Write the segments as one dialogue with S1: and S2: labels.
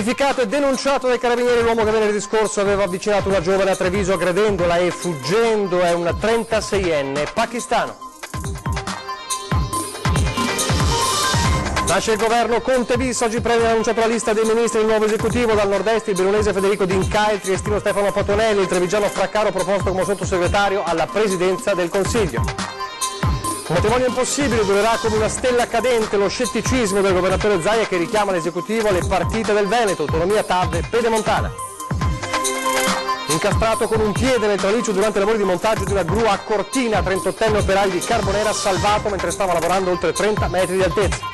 S1: Identificato e denunciato dai carabinieri l'uomo che venerdì scorso aveva avvicinato una giovane a Treviso aggredendola e fuggendo è un 36enne pakistano. Nasce il governo Conte bis, oggi premia annunciato la lista dei ministri del nuovo esecutivo, dal nord-est il bellunese Federico D'Inca, il triestino Stefano Patonelli, il trevigiano Fraccaro proposto come sottosegretario alla presidenza del Consiglio. Un matrimonio impossibile durerà come una stella cadente lo scetticismo del governatore Zaia che richiama l'esecutivo alle partite del Veneto, autonomia TAV e pedemontana. Incastrato con un piede nel traliccio durante i lavori di montaggio di una gru a Cortina, 38enne operaio di Carbonera salvato mentre stava lavorando oltre 30 metri di altezza.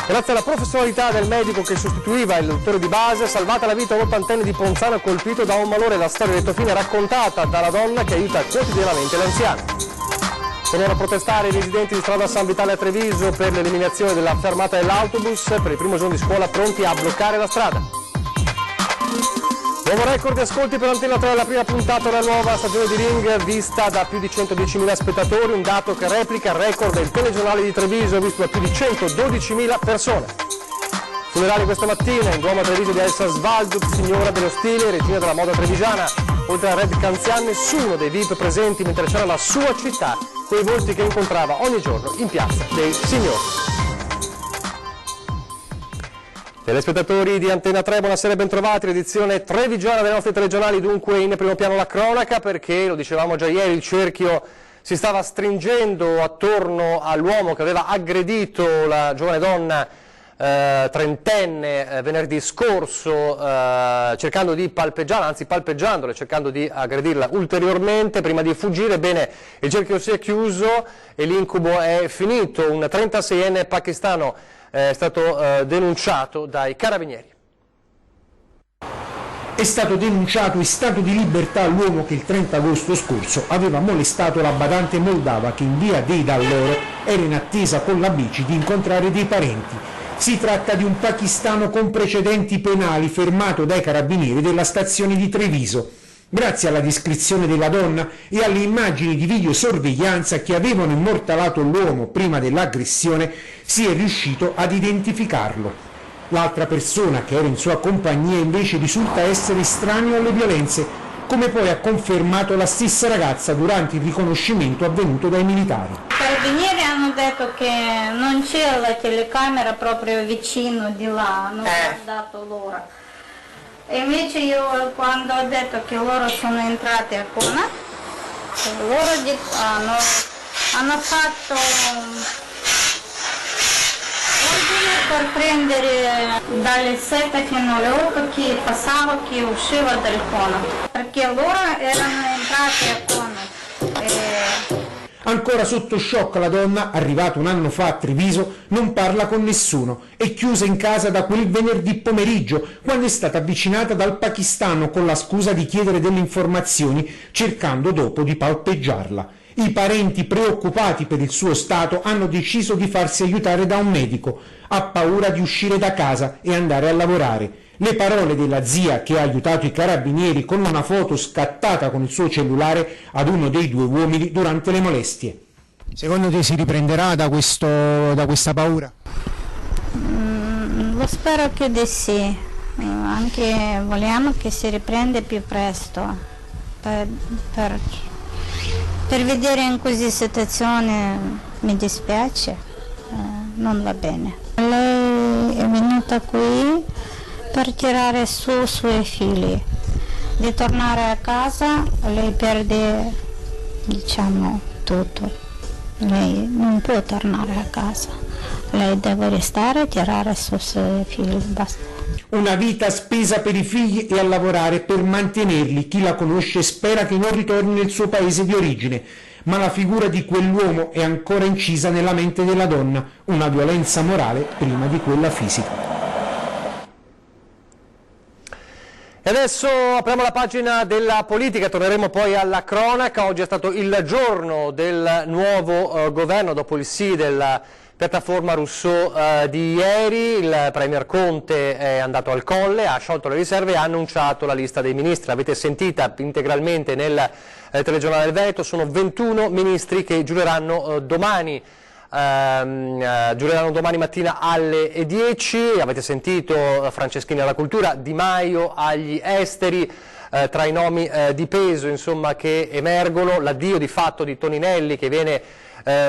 S1: Grazie alla professionalità del medico che sostituiva il dottore di base, salvata la vita un 80enne di Ponzano colpito da un malore. La storia del fine raccontata dalla donna che aiuta quotidianamente l'anziano. Sono a protestare i residenti di strada San Vitale a Treviso per l'eliminazione della fermata dell'autobus per il primo giorno di scuola, pronti a bloccare la strada. Nuovo record di ascolti per Antena 3, la prima puntata della nuova stagione di Ring vista da più di 110.000 spettatori, un dato che replica il record del telegiornale di Treviso visto da più di 112.000 persone. Funerali questa mattina in Duomo a Treviso di Elsa Svalduk, signora dello stile, regina della moda trevigiana. Oltre a Red Canzian nessuno dei VIP presenti mentre c'era la sua città, quei volti che incontrava ogni giorno in piazza dei signori. Telespettatori di Antena 3, buonasera e bentrovati, l'edizione trevigiana dei nostri telegiornali, dunque in primo piano la cronaca perché, lo dicevamo già ieri, il cerchio si stava stringendo attorno all'uomo che aveva aggredito la giovane donna trentenne venerdì scorso, cercando di palpeggiarla, anzi palpeggiandola, cercando di aggredirla ulteriormente prima di fuggire. Bene, il cerchio si è chiuso e l'incubo è finito. Un 36enne pakistano è stato denunciato dai carabinieri.
S2: È stato denunciato in stato di libertà l'uomo che il 30 agosto scorso aveva molestato la badante moldava che in via dei Dall'Oro era in attesa con la bici di incontrare dei parenti. Si tratta di un pakistano con precedenti penali fermato dai carabinieri della stazione di Treviso. Grazie alla descrizione della donna e alle immagini di videosorveglianza che avevano immortalato l'uomo prima dell'aggressione, si è riuscito ad identificarlo. L'altra persona che era in sua compagnia invece risulta essere estraneo alle violenze, come poi ha confermato la stessa ragazza durante il riconoscimento avvenuto dai militari.
S3: I carabinieri hanno detto che non c'è la telecamera proprio vicino di là, hanno guardato loro. E invece io quando ho detto che loro sono entrati a Cona, loro hanno fatto ordine per prendere dalle 7 fino alle 8 chi passava, chi usciva dal Cona, perché loro erano entrati a Cona.
S2: Ancora sotto shock la donna, arrivata un anno fa a Treviso, non parla con nessuno, è chiusa in casa da quel venerdì pomeriggio, quando è stata avvicinata dal pakistano con la scusa di chiedere delle informazioni, cercando dopo di palpeggiarla. I parenti, preoccupati per il suo stato, hanno deciso di farsi aiutare da un medico. Ha paura di uscire da casa e andare a lavorare. Le parole della zia che ha aiutato i carabinieri con una foto scattata con il suo cellulare ad uno dei due uomini durante le molestie.
S4: Secondo te si riprenderà da questa paura?
S3: Lo spero che di sì, anche vogliamo che si riprenda più presto per vedere in questa situazione, mi dispiace, non va bene. Lei è venuta qui per tirare su i suoi figli, di tornare a casa lei perde, diciamo, tutto, lei non può tornare a casa, lei deve restare e tirare su i suoi figli, basta.
S2: Una vita spesa per i figli e a lavorare per mantenerli. Chi la conosce spera che non ritorni nel suo paese di origine, ma la figura di quell'uomo è ancora incisa nella mente della donna, una violenza morale prima di quella fisica.
S1: E adesso apriamo la pagina della politica, torneremo poi alla cronaca. Oggi è stato il giorno del nuovo governo dopo il sì della piattaforma Rousseau di ieri. Il Premier Conte è andato al Colle, ha sciolto le riserve e ha annunciato la lista dei ministri. L'avete sentita integralmente nel telegiornale del Veneto, sono 21 ministri che giureranno domani giureranno domani mattina alle 10, avete sentito Franceschini alla cultura, Di Maio agli esteri, tra i nomi di peso insomma, che emergono, l'addio di fatto di Toninelli che viene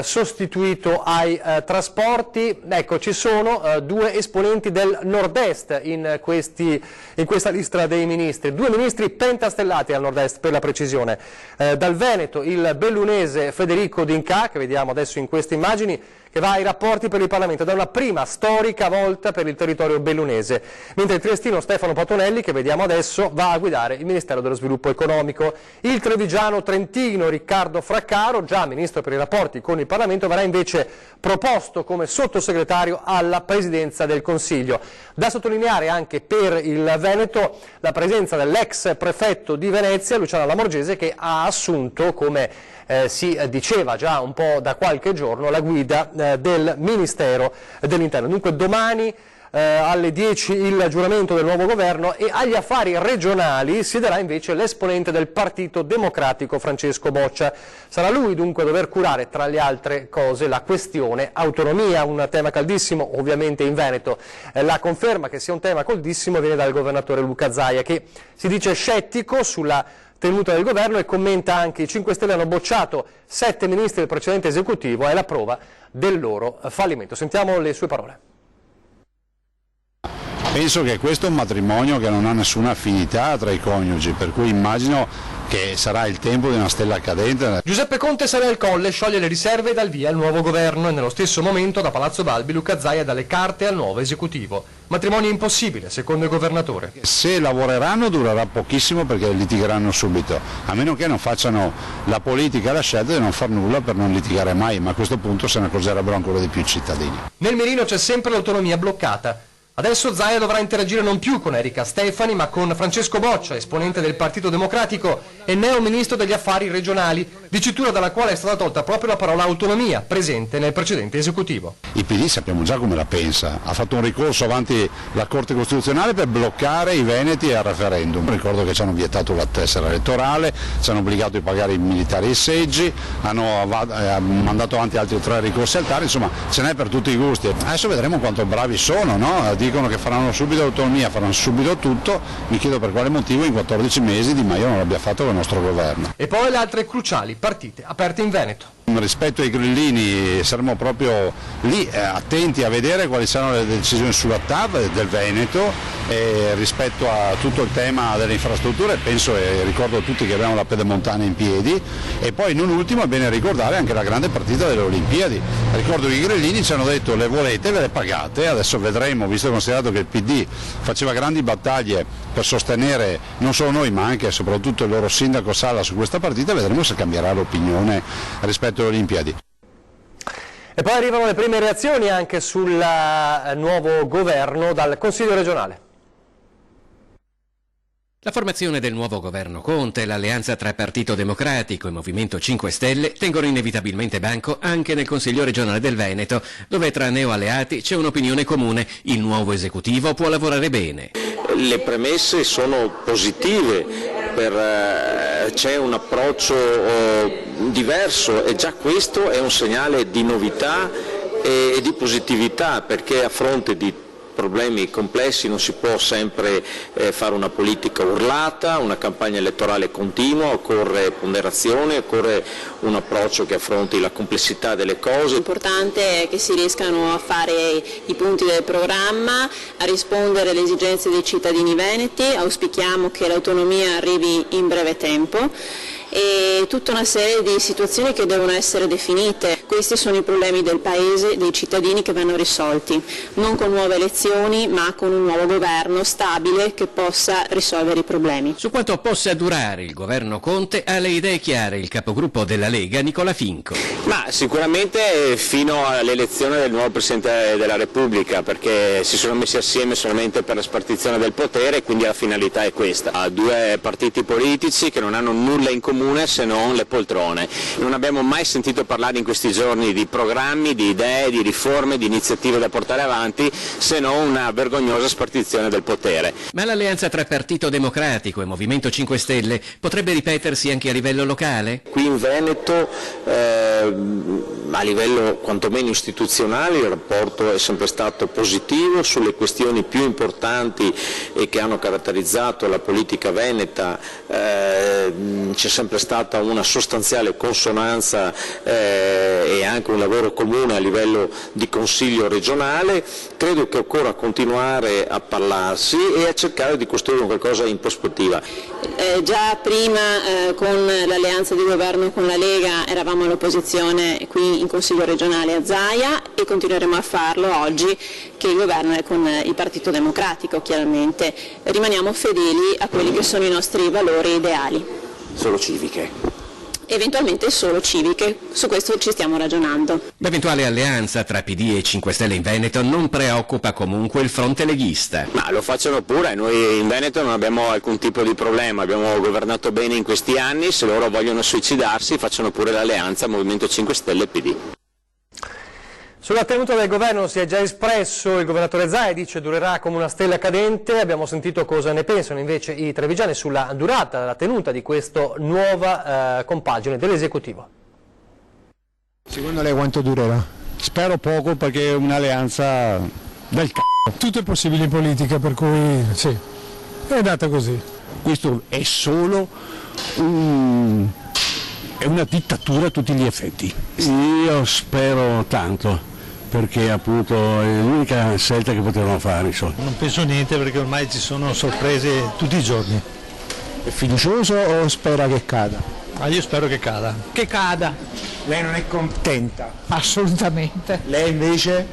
S1: sostituito ai trasporti. Ecco, ci sono due esponenti del nord-est in questa lista dei ministri, due ministri pentastellati al nord-est per la precisione. Dal Veneto il bellunese Federico D'Incà, che vediamo adesso in queste immagini, che va ai rapporti per il Parlamento da una prima storica volta per il territorio bellunese, mentre il triestino Stefano Patonelli, che vediamo adesso, va a guidare il Ministero dello Sviluppo Economico. Il trevigiano trentino Riccardo Fraccaro, già ministro per i rapporti con il Parlamento, verrà invece proposto come sottosegretario alla Presidenza del Consiglio. Da sottolineare anche per il Veneto la presenza dell'ex prefetto di Venezia, Luciano Lamorgese, che ha assunto, come si diceva già un po' da qualche giorno, la guida del Ministero dell'Interno. Dunque domani alle 10 il giuramento del nuovo governo, e agli affari regionali siederà invece l'esponente del Partito Democratico Francesco Boccia. Sarà lui dunque a dover curare, tra le altre cose, la questione autonomia, un tema caldissimo ovviamente in Veneto. La conferma che sia un tema caldissimo viene dal governatore Luca Zaia, che si dice scettico sulla tenuta del governo e commenta anche: i 5 Stelle hanno bocciato 7 ministri del precedente esecutivo, è la prova del loro fallimento. Sentiamo le sue parole.
S5: Penso che questo è un matrimonio che non ha nessuna affinità tra i coniugi, per cui immagino che sarà il tempo di una stella cadente.
S1: Giuseppe Conte sale al Colle, scioglie le riserve e dà il via al nuovo governo, e nello stesso momento da Palazzo Balbi Luca Zaia dà le carte al nuovo esecutivo. Matrimonio impossibile, secondo il governatore.
S5: Se lavoreranno durerà pochissimo, perché litigheranno subito, a meno che non facciano la politica la scelta di non far nulla per non litigare mai, ma a questo punto se ne accorgerebbero ancora di più i cittadini.
S1: Nel mirino c'è sempre l'autonomia bloccata. Adesso Zaia dovrà interagire non più con Erika Stefani, ma con Francesco Boccia, esponente del Partito Democratico e neo ministro degli affari regionali, dicitura dalla quale è stata tolta proprio la parola autonomia, presente nel precedente esecutivo.
S5: Il PD sappiamo già come la pensa, ha fatto un ricorso avanti la Corte Costituzionale per bloccare i veneti al referendum. Ricordo che ci hanno vietato la tessera elettorale, ci hanno obbligato a pagare i militari i seggi, hanno mandato avanti altri 3 ricorsi al TAR, insomma ce n'è per tutti i gusti. Adesso vedremo quanto bravi sono, no? Dicono che faranno subito l'autonomia, faranno subito tutto, mi chiedo per quale motivo in 14 mesi Di Maio non l'abbia fatto con il nostro governo.
S1: E poi le altre cruciali partite aperte in Veneto.
S5: Rispetto ai grillini saremo proprio lì attenti a vedere quali saranno le decisioni sulla TAV del Veneto, rispetto a tutto il tema delle infrastrutture. Penso e ricordo a tutti che abbiamo la pedemontana in piedi, e poi non ultimo è bene ricordare anche la grande partita delle Olimpiadi. Ricordo che i grillini ci hanno detto: le volete, ve le pagate. Adesso vedremo, visto e considerato che il PD faceva grandi battaglie per sostenere non solo noi ma anche e soprattutto il loro sindaco Sala su questa partita, vedremo se cambierà l'opinione rispetto alle Olimpiadi.
S1: E poi arrivano le prime reazioni anche sul nuovo governo dal Consiglio regionale.
S6: La formazione del nuovo governo Conte e l'alleanza tra Partito Democratico e Movimento 5 Stelle tengono inevitabilmente banco anche nel Consiglio regionale del Veneto, dove tra neoalleati c'è un'opinione comune: il nuovo esecutivo può lavorare bene.
S7: Le premesse sono positive, c'è un approccio diverso, e già questo è un segnale di novità e di positività, perché a fronte di problemi complessi non si può sempre fare una politica urlata, una campagna elettorale continua, occorre ponderazione, occorre un approccio che affronti la complessità delle cose.
S8: L'importante è che si riescano a fare i punti del programma, a rispondere alle esigenze dei cittadini veneti. Auspichiamo che l'autonomia arrivi in breve tempo, e tutta una serie di situazioni che devono essere definite. Questi sono i problemi del Paese, dei cittadini, che vanno risolti, non con nuove elezioni ma con un nuovo governo stabile che possa risolvere i problemi.
S6: Su quanto possa durare il governo Conte ha le idee chiare il capogruppo della Lega Nicola Finco.
S7: Ma sicuramente fino all'elezione del nuovo Presidente della Repubblica, perché si sono messi assieme solamente per la spartizione del potere, quindi la finalità è questa. 2 partiti politici che non hanno nulla in comune se non le poltrone. Non abbiamo mai sentito parlare in questi giorni di programmi, di idee, di riforme, di iniziative da portare avanti, se non una vergognosa spartizione del potere.
S6: Ma l'alleanza tra Partito Democratico e Movimento 5 Stelle potrebbe ripetersi anche a livello locale?
S7: Qui in Veneto, a livello quantomeno istituzionale, il rapporto è sempre stato positivo. Sulle questioni più importanti e che hanno caratterizzato la politica veneta c'è sempre stata una sostanziale consonanza e anche un lavoro comune a livello di Consiglio regionale. Credo che occorra continuare a parlarsi e a cercare di costruire qualcosa in prospettiva.
S8: Già prima con l'alleanza di governo con la Lega eravamo all'opposizione qui in Consiglio regionale a Zaia e continueremo a farlo oggi che il governo è con il Partito Democratico, chiaramente. Rimaniamo fedeli a quelli che sono i nostri valori ideali.
S7: Solo civiche.
S8: Eventualmente solo civiche, su questo ci stiamo ragionando.
S6: L'eventuale alleanza tra PD e 5 Stelle in Veneto non preoccupa comunque il fronte leghista.
S7: Ma lo facciano pure, noi in Veneto non abbiamo alcun tipo di problema, abbiamo governato bene in questi anni, se loro vogliono suicidarsi facciano pure l'alleanza Movimento 5 Stelle e PD.
S1: Sulla tenuta del governo si è già espresso il governatore Zaia, dice durerà come una stella cadente. Abbiamo sentito cosa ne pensano invece i trevigiani sulla durata, la tenuta di questa nuova compagine dell'esecutivo.
S4: Secondo lei quanto durerà?
S5: Spero poco perché è un'alleanza del c***o.
S9: Tutto è possibile in politica, per cui sì, è andata così.
S5: Questo è solo è una dittatura a tutti gli effetti. Io spero tanto, perché appunto è l'unica scelta che potevano fare. Insomma.
S9: Non penso niente perché ormai ci sono sorprese tutti i giorni.
S4: È fiducioso o spera che cada?
S9: Io spero che cada.
S2: Che cada.
S4: Lei non è contenta?
S2: Assolutamente.
S4: Lei invece?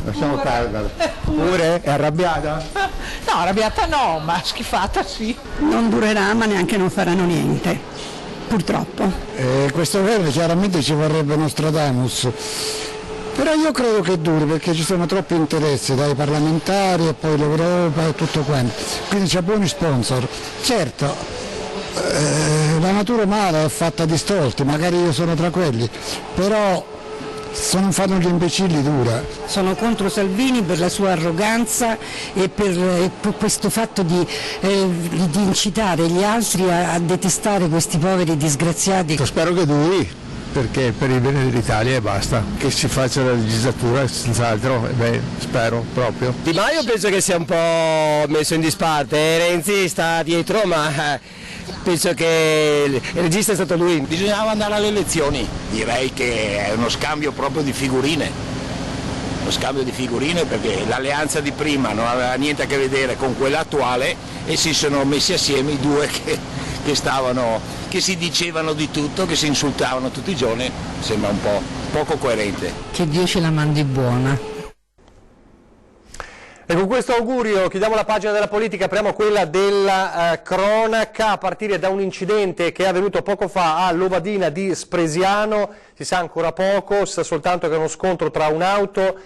S4: Lasciamo perdere. Pure? È arrabbiata?
S2: No, arrabbiata no, ma schifata sì.
S10: Non durerà, ma neanche non faranno niente, purtroppo.
S9: Questo governo chiaramente ci vorrebbe Nostradamus, però io credo che duri perché ci sono troppi interessi dai parlamentari e poi l'Europa e tutto quanto, quindi c'è buoni sponsor. Certo, la natura umana è fatta di stolti, magari io sono tra quelli, però se non fanno gli imbecilli dura.
S10: Sono contro Salvini per la sua arroganza e per questo fatto di incitare gli altri a detestare questi poveri disgraziati.
S9: Spero che duri, perché per il bene dell'Italia e basta, che si faccia la legislatura senz'altro, spero proprio.
S11: Di Maio penso che sia un po' messo in disparte, Renzi sta dietro, ma penso che il regista è stato lui.
S12: Bisognava andare alle elezioni, direi che è uno scambio proprio di figurine, perché l'alleanza di prima non aveva niente a che vedere con quella attuale e si sono messi assieme i due che si dicevano di tutto, che si insultavano tutti i giorni, sembra un po' poco coerente.
S10: Che Dio ce la mandi buona.
S1: E con questo augurio chiudiamo la pagina della politica, apriamo quella della cronaca, a partire da un incidente che è avvenuto poco fa a Lovadina di Spresiano. Si sa ancora poco, si sa soltanto che è uno scontro tra un'auto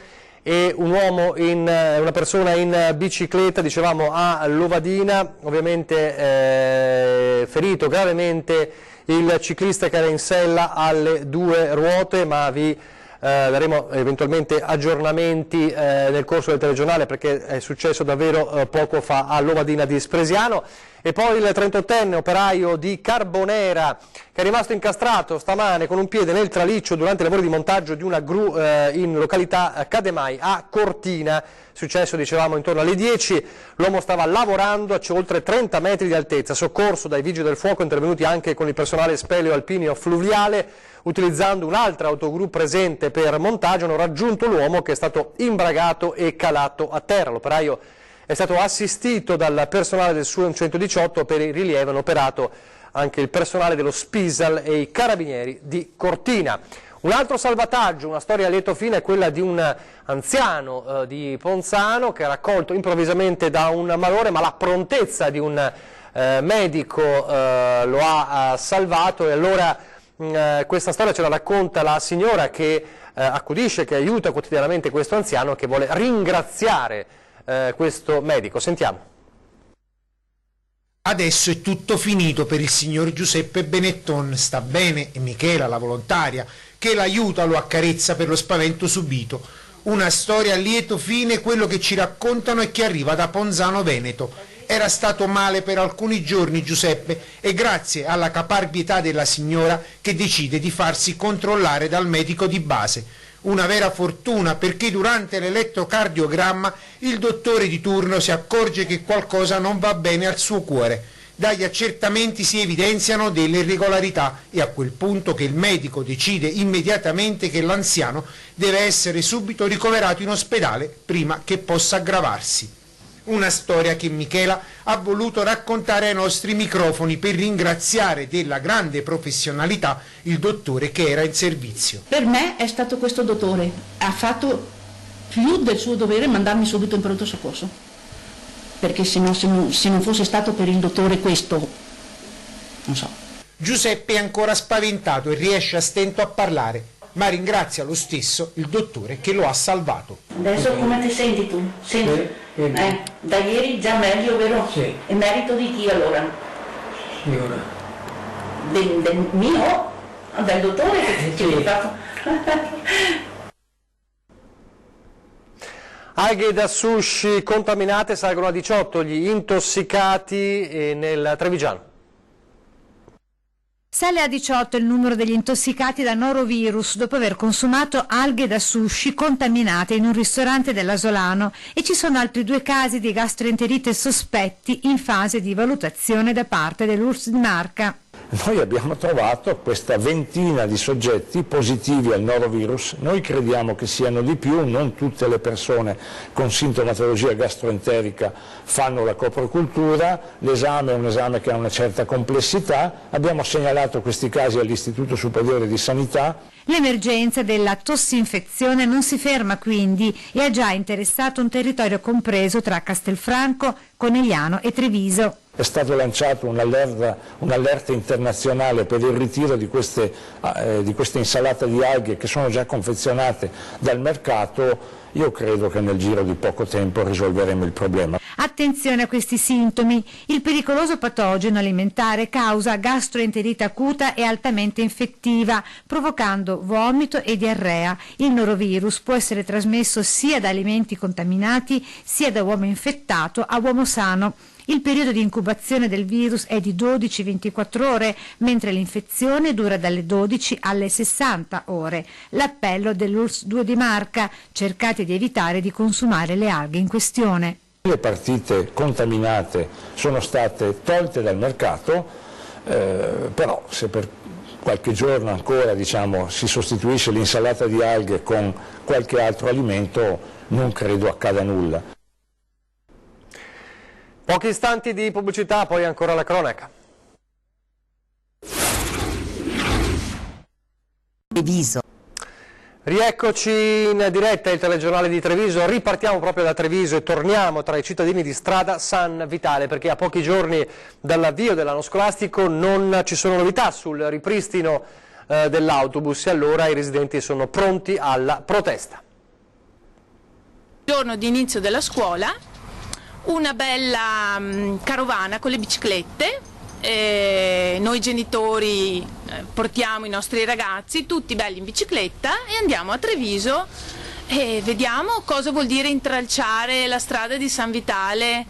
S1: e un uomo, una persona in bicicletta, dicevamo a Lovadina, ovviamente ferito gravemente il ciclista che era in sella alle due ruote, ma vi daremo eventualmente aggiornamenti nel corso del telegiornale perché è successo davvero poco fa a Lovadina di Spresiano. E poi il 38enne operaio di Carbonera che è rimasto incastrato stamane con un piede nel traliccio durante i lavori di montaggio di una gru in località Cademai a Cortina. Successo, dicevamo, intorno alle 10, l'uomo stava lavorando a oltre 30 metri di altezza, soccorso dai vigili del fuoco intervenuti anche con il personale speleo alpineo fluviale, utilizzando un'altra autogru presente per montaggio, hanno raggiunto l'uomo che è stato imbragato e calato a terra. L'operaio è stato assistito dal personale del SUEM 118, per il rilievo hanno operato anche il personale dello Spisal e i carabinieri di Cortina. Un altro salvataggio, una storia a lieto fine, è quella di un anziano di Ponzano che è raccolto improvvisamente da un malore, ma la prontezza di un medico lo ha salvato. E allora questa storia ce la racconta la signora che accudisce, che aiuta quotidianamente questo anziano, che vuole ringraziare questo medico. Sentiamo.
S2: Adesso è tutto finito per il signor Giuseppe Benetton, sta bene e Michela, la volontaria, che l'aiuta, lo accarezza per lo spavento subito. Una storia a lieto fine, quello che ci raccontano e che arriva da Ponzano Veneto. Era stato male per alcuni giorni Giuseppe e grazie alla caparbietà della signora che decide di farsi controllare dal medico di base. Una vera fortuna, perché durante l'elettrocardiogramma il dottore di turno si accorge che qualcosa non va bene al suo cuore. Dagli accertamenti si evidenziano delle irregolarità e a quel punto che il medico decide immediatamente che l'anziano deve essere subito ricoverato in ospedale prima che possa aggravarsi. Una storia che Michela ha voluto raccontare ai nostri microfoni per ringraziare della grande professionalità il dottore che era in servizio.
S13: Per me è stato questo dottore, ha fatto più del suo dovere mandarmi subito in pronto soccorso, perché se non fosse stato per il dottore questo, non so.
S2: Giuseppe è ancora spaventato e riesce a stento a parlare, ma ringrazia lo stesso il dottore che lo ha salvato.
S13: Adesso come ti senti tu? Senti? Da ieri già meglio, vero?
S14: Sì.
S13: È merito di chi allora?
S14: Signora.
S13: Del mio? Del dottore che ti ha fatto?
S1: Alghe da sushi contaminate, salgono a 18 gli intossicati nel Trevigiano.
S15: Sale a 18 il numero degli intossicati da norovirus dopo aver consumato alghe da sushi contaminate in un ristorante dell'Asolano e ci sono altri 2 casi di gastroenterite sospetti in fase di valutazione da parte dell'URSS di Marca.
S16: Noi abbiamo trovato questa ventina di soggetti positivi al norovirus, noi crediamo che siano di più, non tutte le persone con sintomatologia gastroenterica fanno la coprocultura, l'esame è un esame che ha una certa complessità, abbiamo segnalato questi casi all'Istituto Superiore di Sanità.
S15: L'emergenza della tossinfezione non si ferma quindi e ha già interessato un territorio compreso tra Castelfranco, Conegliano e Treviso.
S16: È stato lanciato un'allerta internazionale per il ritiro di queste insalate di alghe che sono già confezionate dal mercato. Io credo che nel giro di poco tempo risolveremo il problema.
S15: Attenzione a questi sintomi. Il pericoloso patogeno alimentare causa gastroenterite acuta e altamente infettiva, provocando vomito e diarrea. Il norovirus può essere trasmesso sia da alimenti contaminati sia da uomo infettato a uomo sano. Il periodo di incubazione del virus è di 12-24 ore, mentre l'infezione dura dalle 12 alle 60 ore. L'appello dell'URSS 2 di Marca: cercate di evitare di consumare le alghe in questione.
S16: Le partite contaminate sono state tolte dal mercato, però se per qualche giorno ancora si sostituisce l'insalata di alghe con qualche altro alimento, non credo accada nulla.
S1: Pochi istanti di pubblicità, poi ancora la cronaca.
S17: Treviso.
S1: Rieccoci in diretta, il telegiornale di Treviso. Ripartiamo proprio da Treviso e torniamo tra i cittadini di strada San Vitale, perché a pochi giorni dall'avvio dell'anno scolastico non ci sono novità sul ripristino dell'autobus e allora i residenti sono pronti alla protesta.
S18: Giorno di inizio della scuola, una bella carovana con le biciclette, noi genitori portiamo i nostri ragazzi tutti belli in bicicletta e andiamo a Treviso e vediamo cosa vuol dire intralciare la strada di San Vitale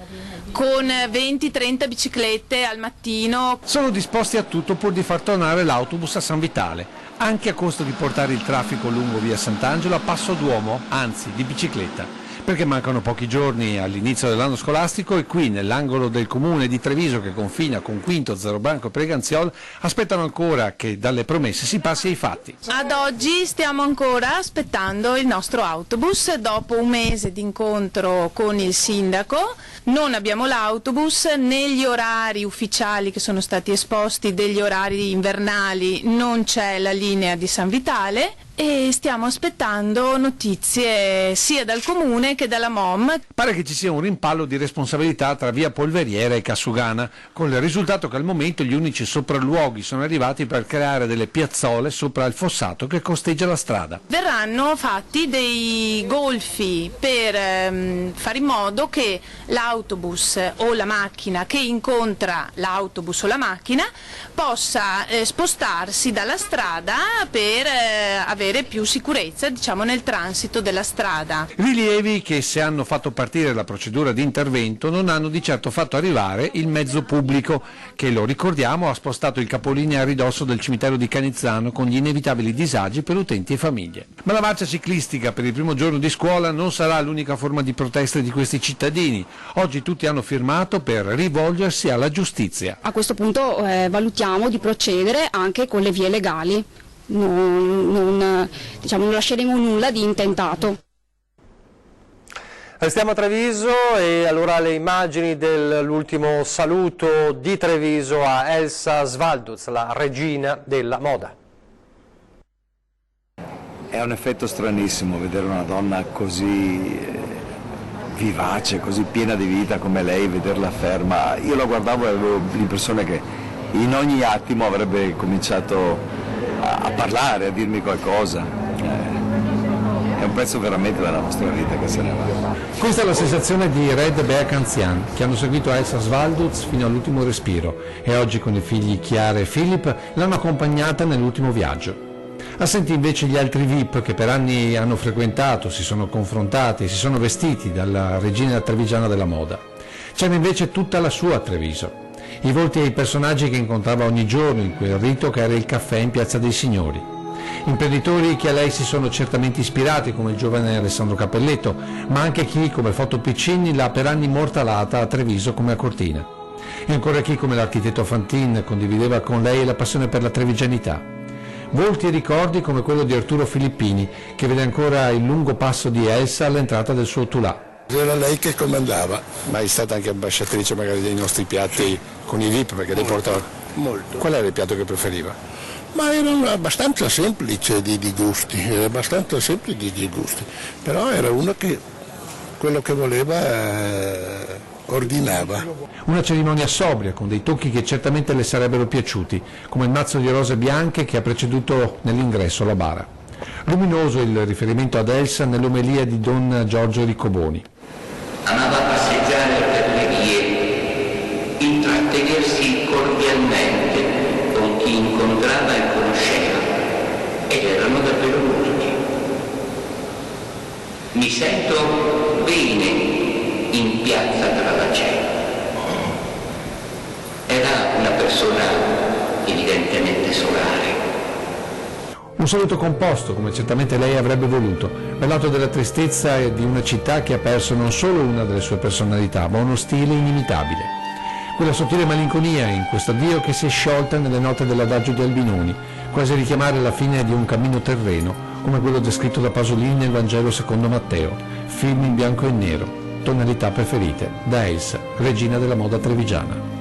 S18: con 20-30 biciclette al mattino.
S19: Sono disposti a tutto pur di far tornare l'autobus a San Vitale, anche a costo di portare il traffico lungo via Sant'Angelo a passo d'uomo, anzi di bicicletta. Perché mancano pochi giorni all'inizio dell'anno scolastico e qui nell'angolo del comune di Treviso che confina con Quinto, Zerobanco e Preganziol aspettano ancora che dalle promesse si passi ai fatti.
S18: Ad oggi stiamo ancora aspettando il nostro autobus, dopo un mese di incontro con il sindaco non abbiamo l'autobus, negli orari ufficiali che sono stati esposti degli orari invernali non c'è la linea di San Vitale. e stiamo aspettando notizie sia dal comune che dalla MOM.
S19: Pare che ci sia un rimpallo di responsabilità tra via Polveriera e Cassugana, con il risultato che al momento gli unici sopralluoghi sono arrivati per creare delle piazzole sopra il fossato che costeggia la strada.
S18: Verranno fatti dei golfi per fare in modo che l'autobus o la macchina che incontra l'autobus o la macchina possa spostarsi dalla strada per avere più sicurezza, diciamo, nel transito della strada.
S19: Rilievi che, se hanno fatto partire la procedura di intervento, non hanno di certo fatto arrivare il mezzo pubblico che, lo ricordiamo, ha spostato il capolinea a ridosso del cimitero di Canizzano con gli inevitabili disagi per utenti e famiglie. Ma la marcia ciclistica per il primo giorno di scuola non sarà l'unica forma di protesta di questi cittadini. Oggi tutti hanno firmato per rivolgersi alla giustizia.
S14: A questo punto valutiamo di procedere anche con le vie legali. Non lasceremo nulla di intentato.
S1: Restiamo a Treviso e allora le immagini dell'ultimo saluto di Treviso a Elsa Svalduz, la regina della moda.
S17: È un effetto stranissimo vedere una donna così vivace, così piena di vita come lei, vederla ferma. Io la guardavo e avevo l'impressione che in ogni attimo avrebbe cominciato a parlare, a dirmi qualcosa. È un pezzo veramente della nostra vita che se ne va.
S19: Questa è la sensazione di Red Bear Canzian, che hanno seguito Elsa Svalduz fino all'ultimo respiro e oggi con i figli Chiara e Philip l'hanno accompagnata nell'ultimo viaggio. Assenti invece gli altri VIP che per anni hanno frequentato, si sono confrontati, si sono vestiti dalla regina trevigiana della moda. C'era invece tutta la sua Treviso. I volti e i personaggi che incontrava ogni giorno in quel rito che era il caffè in Piazza dei Signori. Imprenditori che a lei si sono certamente ispirati, come il giovane Alessandro Cappelletto, ma anche chi, come Foto Piccini, l'ha per anni immortalata a Treviso come a Cortina. E ancora chi, come l'architetto Fantin, condivideva con lei la passione per la trevigianità. Volti e ricordi come quello di Arturo Filippini, che vede ancora il lungo passo di Elsa all'entrata del suo Tulà.
S20: Era lei che comandava, ma è stata anche ambasciatrice magari dei nostri piatti con i VIP, perché lei portava... Molto. Qual era il piatto che preferiva? Ma era abbastanza semplice di gusti, però era uno che quello che voleva ordinava.
S19: Una cerimonia sobria, con dei tocchi che certamente le sarebbero piaciuti, come il mazzo di rose bianche che ha preceduto nell'ingresso la bara. Luminoso il riferimento ad Elsa nell'omelia di Don Giorgio Riccoboni.
S21: Amava passeggiare per le vie, intrattenersi cordialmente con chi incontrava e conosceva, ed erano davvero molti. Mi sento bene in piazza Travaceno. Era una persona evidentemente solare.
S19: Un saluto composto, come certamente lei avrebbe voluto, per l'atto della tristezza di una città che ha perso non solo una delle sue personalità, ma uno stile inimitabile. Quella sottile malinconia in questo addio che si è sciolta nelle note dell'adagio di Albinoni, quasi a richiamare la fine di un cammino terreno, come quello descritto da Pasolini nel Vangelo secondo Matteo, film in bianco e nero, tonalità preferite, da Elsa, regina della moda trevigiana.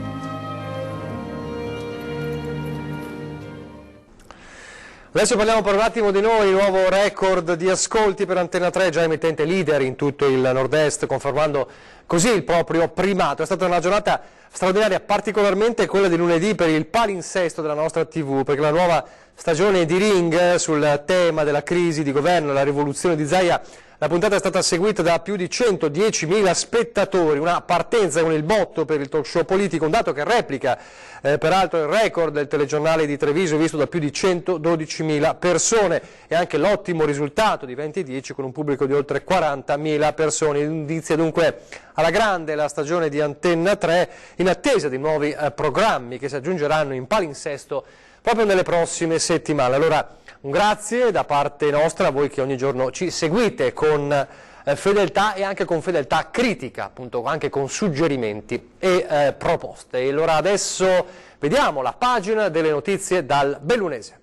S1: Adesso parliamo per un attimo di noi, nuovo record di ascolti per Antenna 3, già emittente leader in tutto il nord-est, confermando così il proprio primato. È stata una giornata straordinaria, particolarmente quella di lunedì per il palinsesto della nostra TV, perché la nuova stagione di Ring sul tema della crisi di governo, la rivoluzione di Zaia, la puntata è stata seguita da più di 110.000 spettatori, una partenza con il botto per il talk show politico, un dato che replica peraltro il record del telegiornale di Treviso visto da più di 112.000 persone e anche l'ottimo risultato di 2010 con un pubblico di oltre 40.000 persone. Indizia dunque alla grande la stagione di Antenna 3 in attesa di nuovi programmi che si aggiungeranno in palinsesto proprio nelle prossime settimane. Allora un grazie da parte nostra a voi che ogni giorno ci seguite con fedeltà e anche con fedeltà critica, appunto anche con suggerimenti e proposte. E allora adesso vediamo la pagina delle notizie dal Bellunese.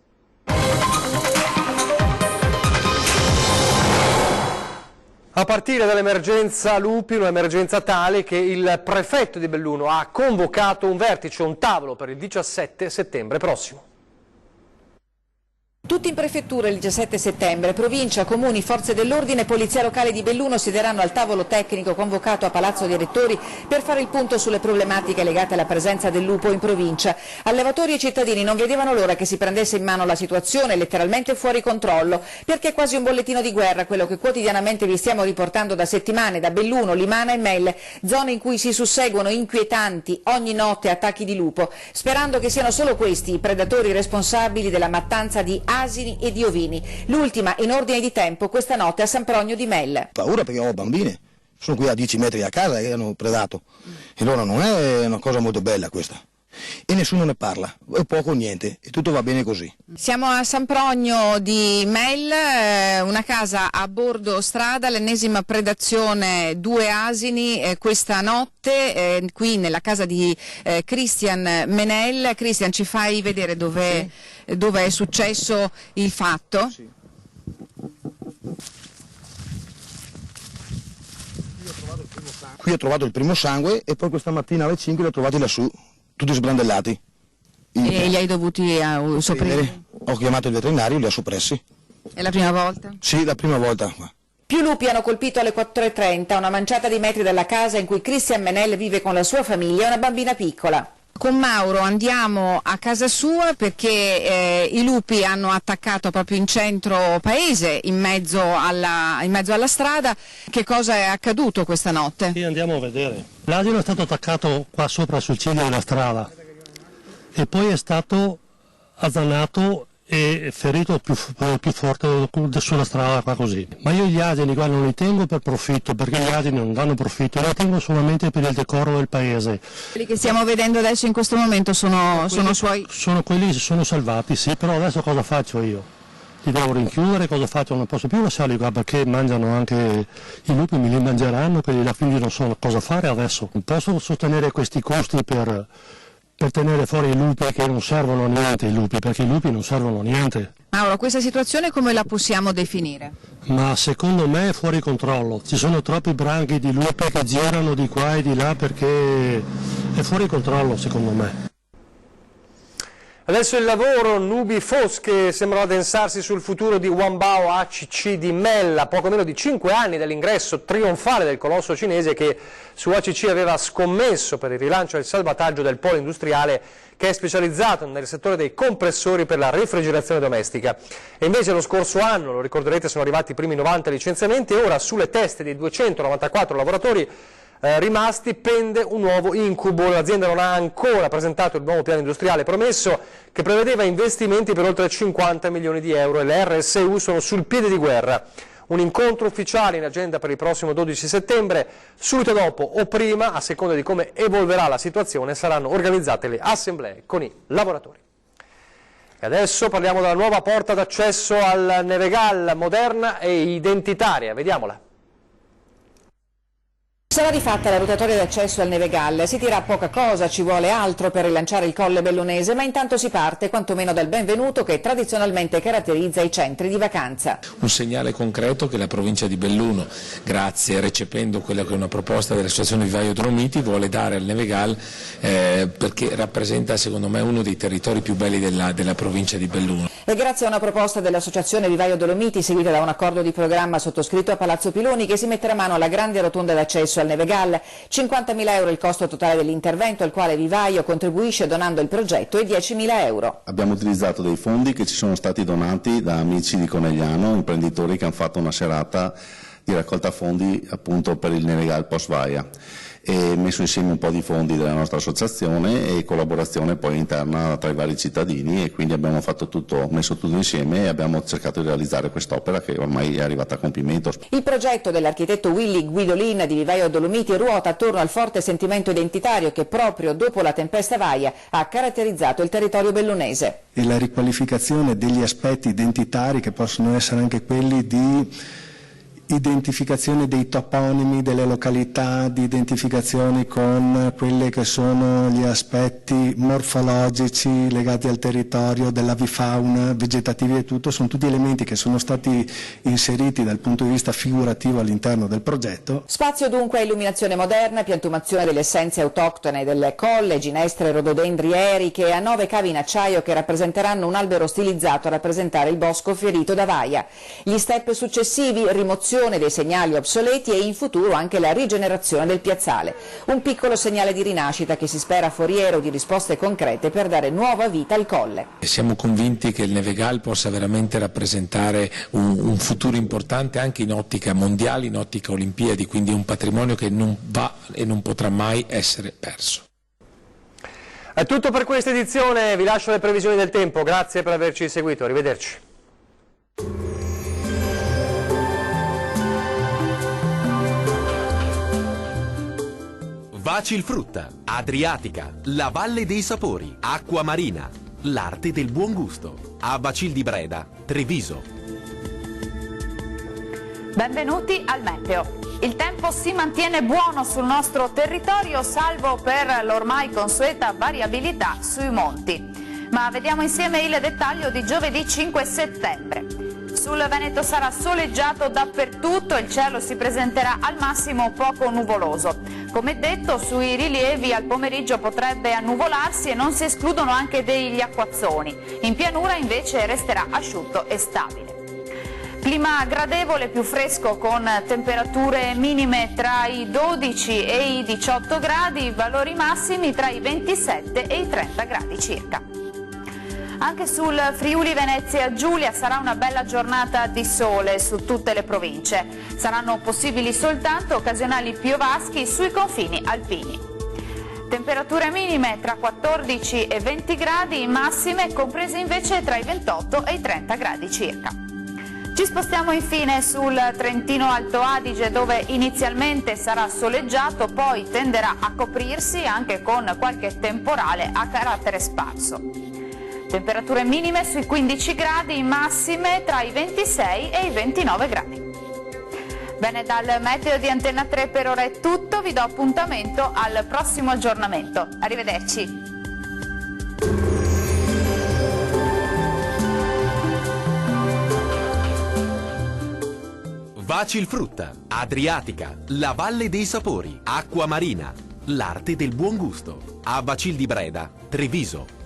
S1: A partire dall'emergenza lupi, un'emergenza tale che il prefetto di Belluno ha convocato un vertice, un tavolo per il 17 settembre prossimo.
S3: Tutti in prefettura il 17 settembre, provincia, comuni, forze dell'ordine e polizia locale di Belluno siederanno al tavolo tecnico convocato a Palazzo dei Rettori per fare il punto sulle problematiche legate alla presenza del lupo in provincia. Allevatori e cittadini non vedevano l'ora che si prendesse in mano la situazione, letteralmente fuori controllo, perché è quasi un bollettino di guerra quello che quotidianamente vi stiamo riportando da settimane da Belluno, Limana e Melle, zone in cui si susseguono inquietanti ogni notte attacchi di lupo, sperando che siano solo questi i predatori responsabili della mattanza di asini e di ovini, l'ultima in ordine di tempo questa notte a San Pronio di Melle.
S22: Paura perché ho bambine, sono qui a 10 metri a casa e hanno predato, e allora non è una cosa molto bella questa. E nessuno ne parla, è poco o niente, e tutto va bene così.
S3: Siamo a San Pronio di Melle, una casa a bordo strada, l'ennesima predazione, 2 asini questa notte, qui nella casa di Christian Menel. Christian, ci fai vedere dove è successo il fatto? Sì.
S22: Qui ho trovato il primo sangue e poi questa mattina alle 5 li ho trovati lassù, tutti sbrandellati.
S3: E li hai dovuti sopprimere?
S22: Ho chiamato il veterinario e li ha soppressi.
S3: È la prima volta?
S22: Sì, la prima volta.
S3: Più lupi hanno colpito alle 4:30 una manciata di metri dalla casa in cui Christian Menel vive con la sua famiglia e una bambina piccola. Con Mauro andiamo a casa sua perché i lupi hanno attaccato proprio in centro paese, in mezzo alla strada. Che cosa è accaduto questa notte?
S23: Sì, andiamo a vedere. L'asino è stato attaccato qua sopra sul ciglio della strada e poi è stato azzannato e ferito più forte sulla strada qua così. Ma io gli asini qua non li tengo per profitto, perché gli asini non danno profitto, li tengo solamente per il decoro del paese.
S3: Quelli che stiamo vedendo adesso in questo momento sono suoi?
S23: Sono quelli che sono salvati, sì, però adesso cosa faccio io? Li devo rinchiudere, cosa faccio? Non posso più lasciarli qua perché mangiano anche i lupi, me li mangeranno, quindi non so cosa fare adesso. Non posso sostenere questi costi per tenere fuori i lupi che non servono a niente, perché i lupi non servono a niente.
S3: Mauro, questa situazione come la possiamo definire?
S23: Ma secondo me è fuori controllo, ci sono troppi branchi di lupi che girano di qua e di là perché è fuori controllo secondo me.
S1: Adesso il lavoro, nubi fosche sembrano addensarsi sul futuro di Wanbao ACC di Melle, a poco meno di 5 anni dall'ingresso trionfale del colosso cinese che su ACC aveva scommesso per il rilancio e il salvataggio del polo industriale che è specializzato nel settore dei compressori per la refrigerazione domestica. E invece lo scorso anno, lo ricorderete, sono arrivati i primi 90 licenziamenti e ora sulle teste dei 294 lavoratori rimasti pende un nuovo incubo. L'azienda non ha ancora presentato il nuovo piano industriale promesso che prevedeva investimenti per oltre 50 milioni di euro e le RSU sono sul piede di guerra. Un incontro ufficiale in agenda per il prossimo 12 settembre, subito dopo o prima, a seconda di come evolverà la situazione, saranno organizzate le assemblee con i lavoratori. E adesso parliamo della nuova porta d'accesso al Nevegal, moderna e identitaria, vediamola.
S3: Sarà rifatta la rotatoria d'accesso al Nevegal, si dirà poca cosa, ci vuole altro per rilanciare il colle bellunese, ma intanto si parte quantomeno dal benvenuto che tradizionalmente caratterizza i centri di vacanza.
S24: Un segnale concreto che la provincia di Belluno, grazie recependo quella che è una proposta dell'Associazione Vivaio Dolomiti, vuole dare al Nevegal perché rappresenta secondo me uno dei territori più belli della provincia di Belluno.
S3: E grazie a una proposta dell'Associazione Vivaio Dolomiti seguita da un accordo di programma sottoscritto a Palazzo Piloni che si metterà mano alla grande rotonda d'accesso al Nevegal, 50.000 euro il costo totale dell'intervento al quale Vivaio contribuisce donando il progetto e 10.000 euro.
S25: Abbiamo utilizzato dei fondi che ci sono stati donati da amici di Conegliano, imprenditori che hanno fatto una serata di raccolta fondi appunto per il Nevegal Post Vaia e messo insieme un po' di fondi della nostra associazione e collaborazione poi interna tra i vari cittadini e quindi abbiamo fatto messo tutto insieme e abbiamo cercato di realizzare quest'opera che ormai è arrivata a compimento.
S3: Il progetto dell'architetto Willy Guidolin di Vivaio Dolomiti ruota attorno al forte sentimento identitario che proprio dopo la tempesta Vaia ha caratterizzato il territorio bellunese.
S26: E la riqualificazione degli aspetti identitari che possono essere anche quelli di
S4: identificazione dei toponimi delle località, di identificazioni con quelli che sono gli aspetti morfologici legati al territorio, dell'avifauna, vegetativi e tutto, sono tutti elementi che sono stati inseriti dal punto di vista figurativo all'interno del progetto.
S3: Spazio dunque a illuminazione moderna, piantumazione delle essenze autoctone delle colle, ginestre, rododendri, eriche e a 9 cavi in acciaio che rappresenteranno un albero stilizzato a rappresentare il bosco fiorito da Vaia. Gli step successivi, rimozione dei segnali obsoleti e in futuro anche la rigenerazione del piazzale. Un piccolo segnale di rinascita che si spera foriero di risposte concrete per dare nuova vita al colle.
S24: Siamo convinti che il Nevegal possa veramente rappresentare un futuro importante anche in ottica mondiale, in ottica olimpiadi, quindi un patrimonio che non va e non potrà mai essere perso.
S1: È tutto per questa edizione, vi lascio le previsioni del tempo, grazie per averci seguito, arrivederci.
S5: Vacilfrutta, Adriatica, la Valle dei Sapori, Acqua Marina, l'arte del buon gusto, a Bacil di Breda, Treviso.
S6: Benvenuti al Meteo. Il tempo si mantiene buono sul nostro territorio, salvo per l'ormai consueta variabilità sui monti. Ma vediamo insieme il dettaglio di giovedì 5 settembre. Sul Veneto sarà soleggiato dappertutto, il cielo si presenterà al massimo poco nuvoloso. Come detto, sui rilievi al pomeriggio potrebbe annuvolarsi e non si escludono anche degli acquazzoni. In pianura invece resterà asciutto e stabile. Clima gradevole, più fresco, con temperature minime tra i 12 e i 18 gradi, valori massimi tra i 27 e i 30 gradi circa. Anche sul Friuli Venezia Giulia sarà una bella giornata di sole su tutte le province. Saranno possibili soltanto occasionali piovaschi sui confini alpini. Temperature minime tra 14 e 20 gradi, massime comprese invece tra i 28 e i 30 gradi circa. Ci spostiamo infine sul Trentino Alto Adige, dove inizialmente sarà soleggiato, poi tenderà a coprirsi anche con qualche temporale a carattere sparso. Temperature minime sui 15 gradi, massime tra i 26 e i 29 gradi. Bene, dal meteo di Antenna 3 per ora è tutto, vi do appuntamento al prossimo aggiornamento. Arrivederci.
S5: Vacilfrutta, Adriatica, la Valle dei Sapori, Acqua Marina, l'arte del buon gusto, a Bacil di Breda, Treviso.